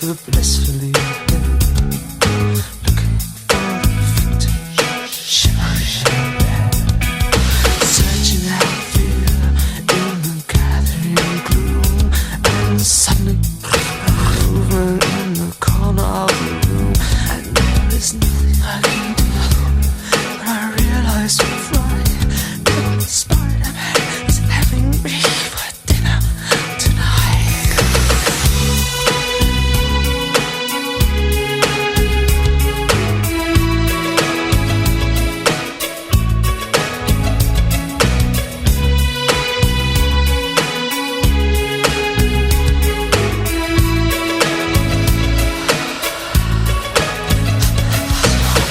the blissfully dead, looking for the vintage shivering bed, searching out fear in the gathering gloom, and suddenly movement in the corner of the room, and there is nothing I can do. But I realize we're flying, that Spider-Man is having me for dinner tonight.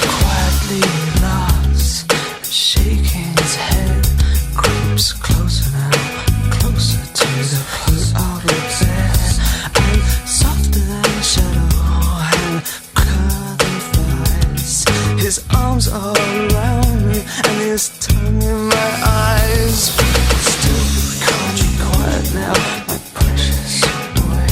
Quietly lost, shaking his head, creeps closer now, closer to the foot of the bed, and softer than shadow and clearer than flies. His arms are around me and his tongue in my eyes. Still, can't you quiet now, my precious boy?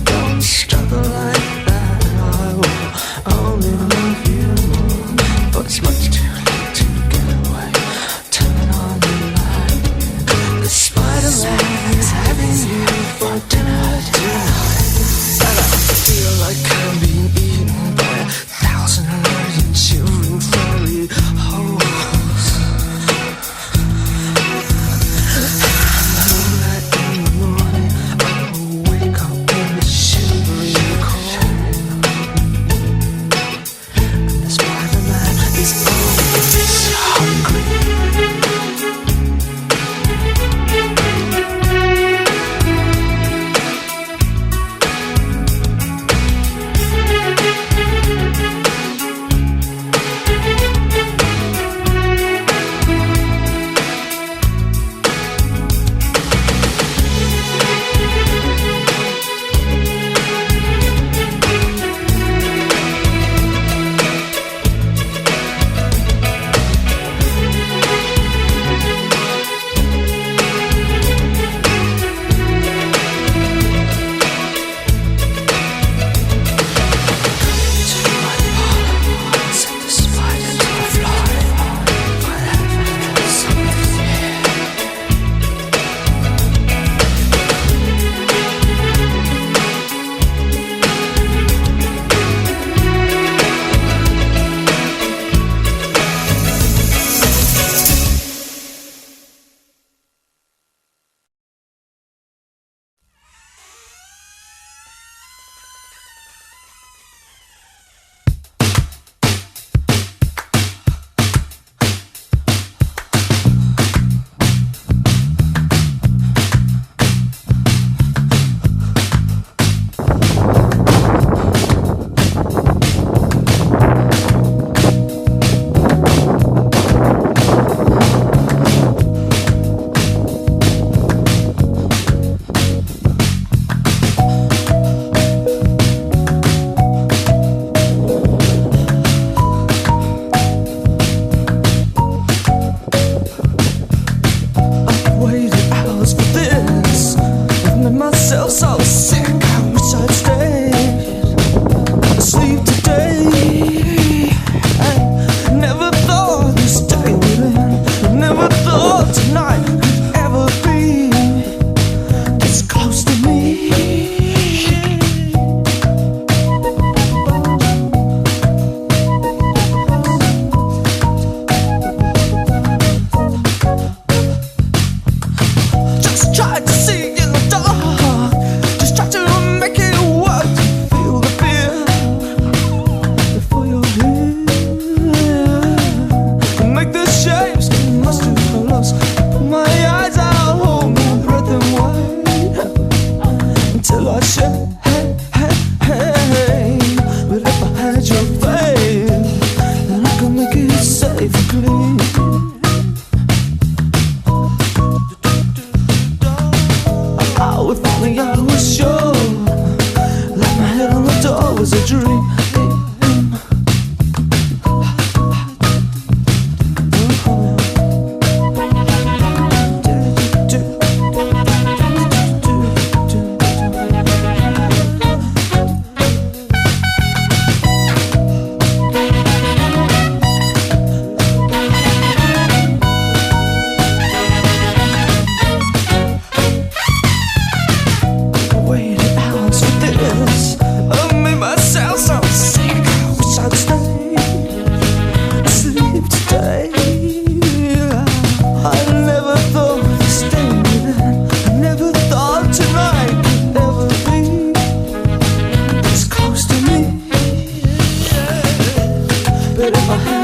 Don't struggle like that, I will only love you more. But it's much too late to get away. Turn on the light. The Spider-Man is having you for dinner tonight. And I feel like I'm being eaten by 1,000 million shivering furry holes. Moonlight in the morning, I will wake up in the shivering cold. And the Spider-Man is always hungry. Set the spider to fly. What happened? Something here. I've waited hours for this. I've made myself so sick. I wish I'd stayed asleep today. I never thought this day would end. I never thought tonight could ever be this close to me. Just tried to see in the dark, just tried to make it work. Feel the fear before you're here. Make the shapes come much too close. Put my eyes out, hold my breath and wait until I shake. But if I had your faith, then I could make it safe and clean. If only I was sure, like my head on the door was a dream. that if I had